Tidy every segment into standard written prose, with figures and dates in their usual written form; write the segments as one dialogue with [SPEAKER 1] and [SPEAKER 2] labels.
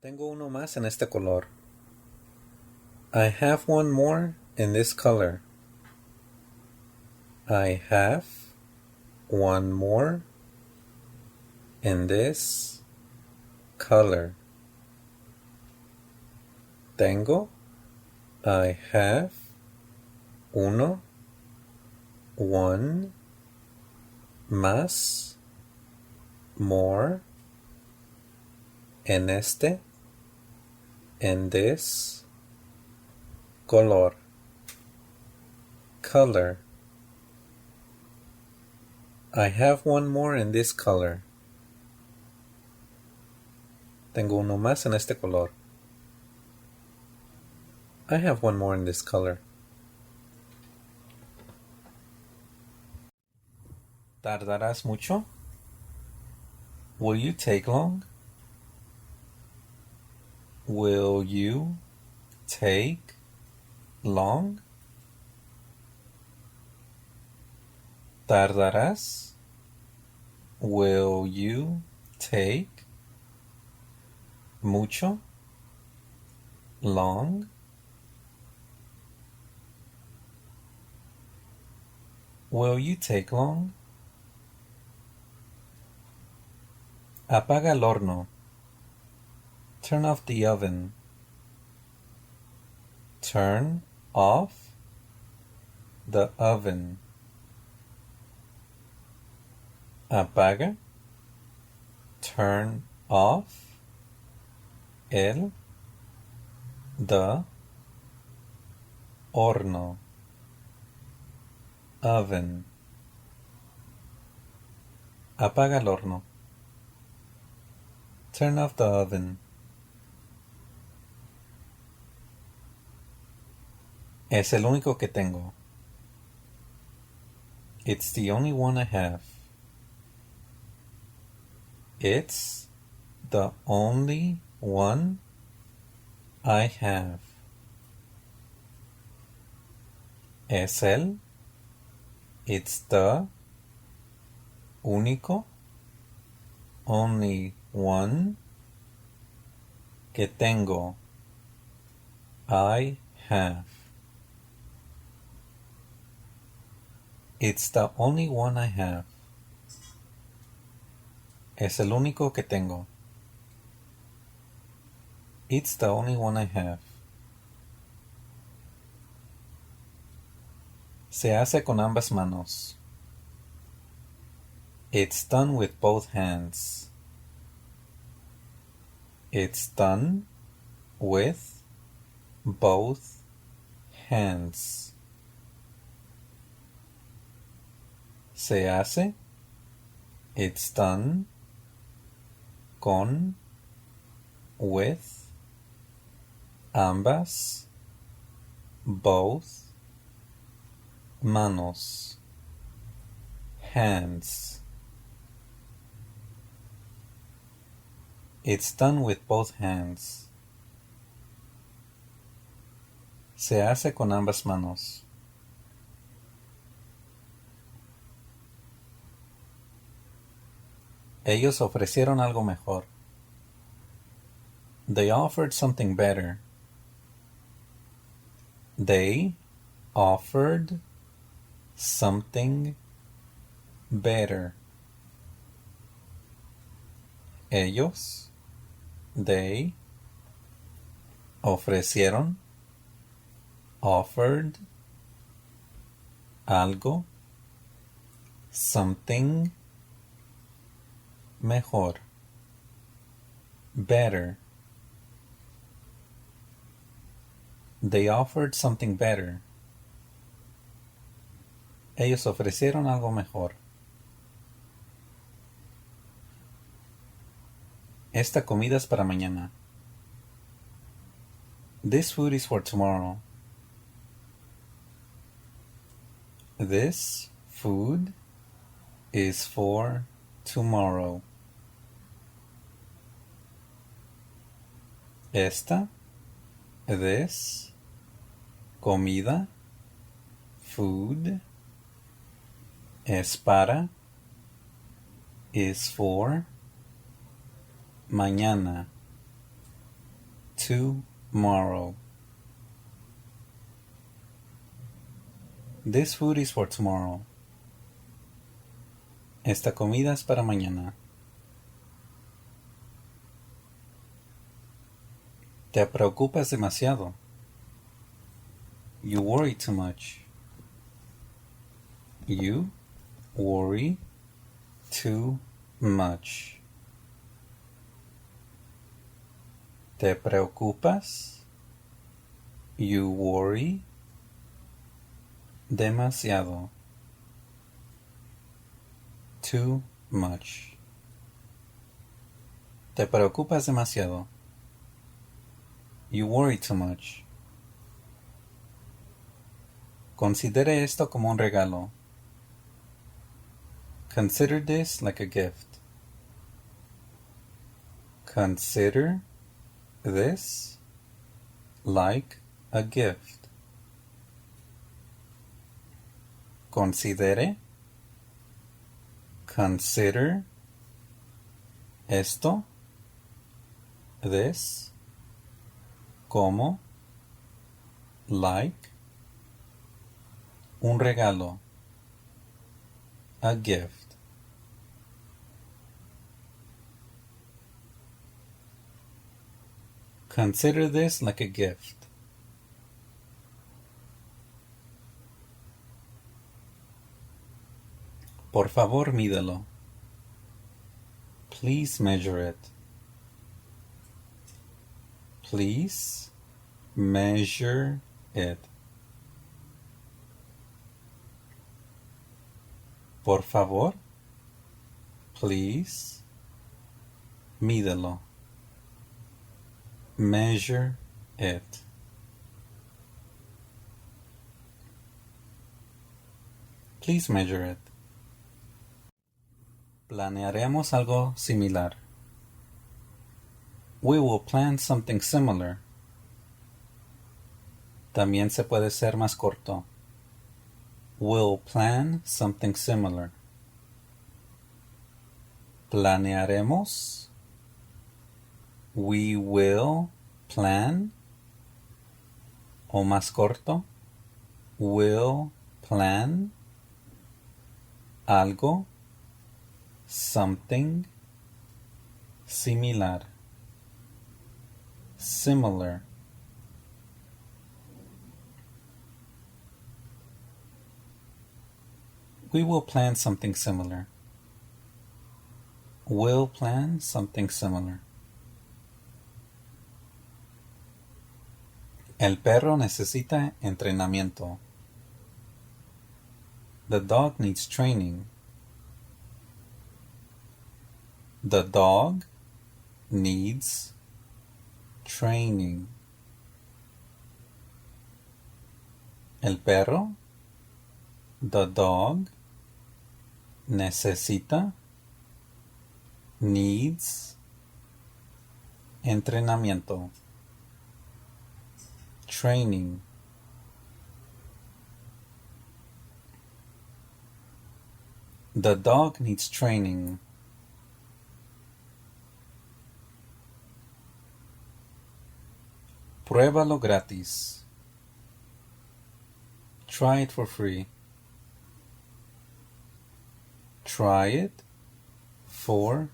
[SPEAKER 1] Tengo uno más en este color. I have one more in this color. I have one more in this color. Tengo. I have. Uno. One. Más. More. En este. In this. Color. Color. I have one more in this color. Tengo uno más en este color. I have one more in this color. ¿Tardarás mucho? Will you take long? Will you take long? ¿Tardarás? Will you take mucho? Long? Will you take long? Apaga el horno. Turn off the oven. Turn off the oven. Apaga. Turn off el the horno. Oven. Apaga el horno. Turn off the oven. Es el único que tengo. It's the only one I have. It's the only one I have. Es el. It's the único. Only one que tengo. I have. It's the only one I have. Es el único que tengo. It's the only one I have. Se hace con ambas manos. It's done with both hands. It's done with both hands. Se hace. It's done con, with, ambas, both, manos, hands. It's done with both hands. Se hace con ambas manos. Ellos ofrecieron algo mejor. They offered something better. They offered something better. Ellos, they, ofrecieron, offered, algo, something, mejor, better. They offered something better. Ellos ofrecieron algo mejor. Esta comida es para mañana. This food is for tomorrow. This food is for tomorrow. Esta, this, comida, food, es para, is for, mañana. tomorrow. This food is for tomorrow. Esta comida es para mañana. Te preocupas demasiado. You worry too much. You worry too much. Te preocupas. You worry demasiado. Too much. Te preocupas demasiado. You worry too much. Considere esto como un regalo. Consider this like a gift. Consider this like a gift. Considere. Consider esto, this, como, like, un regalo, a gift. Consider this like a gift. Por favor, mídelo. Please measure it. Please measure it. Por favor, please, mídelo. Measure it. Please measure it. Planearemos algo similar. We will plan something similar. También se puede ser más corto. We'll plan something similar. Planearemos. We will plan. O más corto. Will plan. Algo. Something. Similar. Similar. We will plan something similar. We'll plan something similar. El perro necesita entrenamiento. The dog needs training. The dog needs training. El perro, the dog, necesita, needs, entrenamiento, training. The dog needs training. Pruébalo gratis. Try it for free. Try it for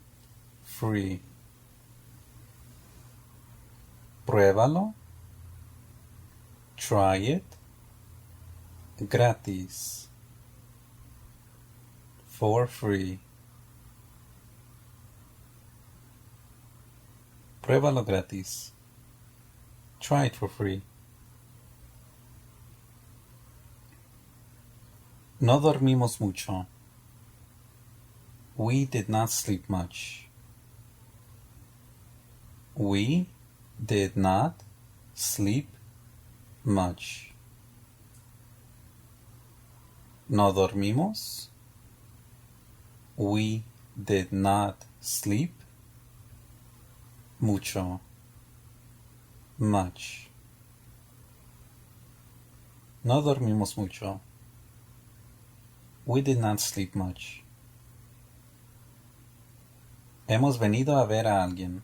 [SPEAKER 1] free. Pruébalo. Try it gratis. For free. Pruébalo gratis. Try it for free. No dormimos mucho. We did not sleep much. We did not sleep much. No dormimos. We did not sleep mucho. Much. No dormimos mucho. We did not sleep much. Hemos venido a ver a alguien.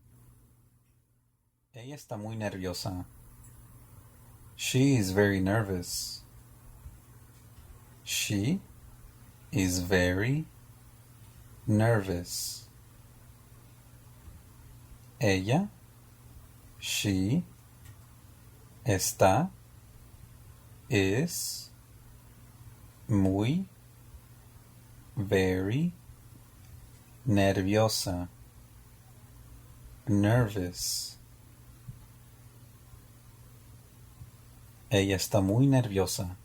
[SPEAKER 1] Ella está muy nerviosa. She is very nervous. She is very nervous. Ella, she, está, is, muy, very, nerviosa, nervous. Ella está muy nerviosa.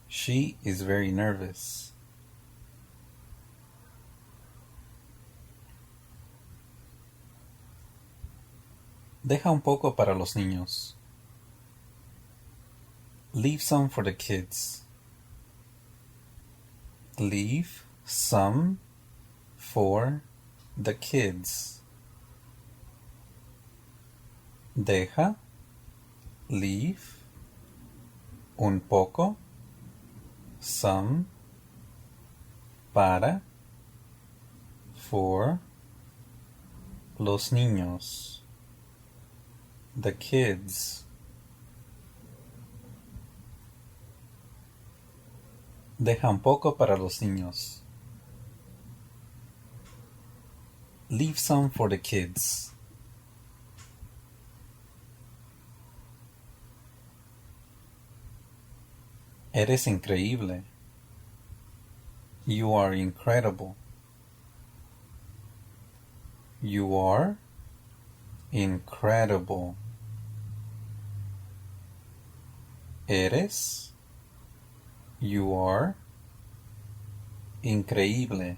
[SPEAKER 1] She is very nervous. Deja un poco para los niños. Leave some for the kids. Leave some for the kids. Deja, leave, un poco, some, para, for, los niños, the kids. Deja un poco para los niños. Leave some for the kids. Eres increíble. You are incredible. You are incredible. Eres. You are. Increíble.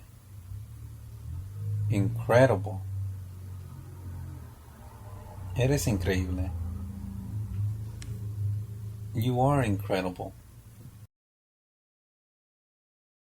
[SPEAKER 1] Incredible. Eres increíble. You are incredible.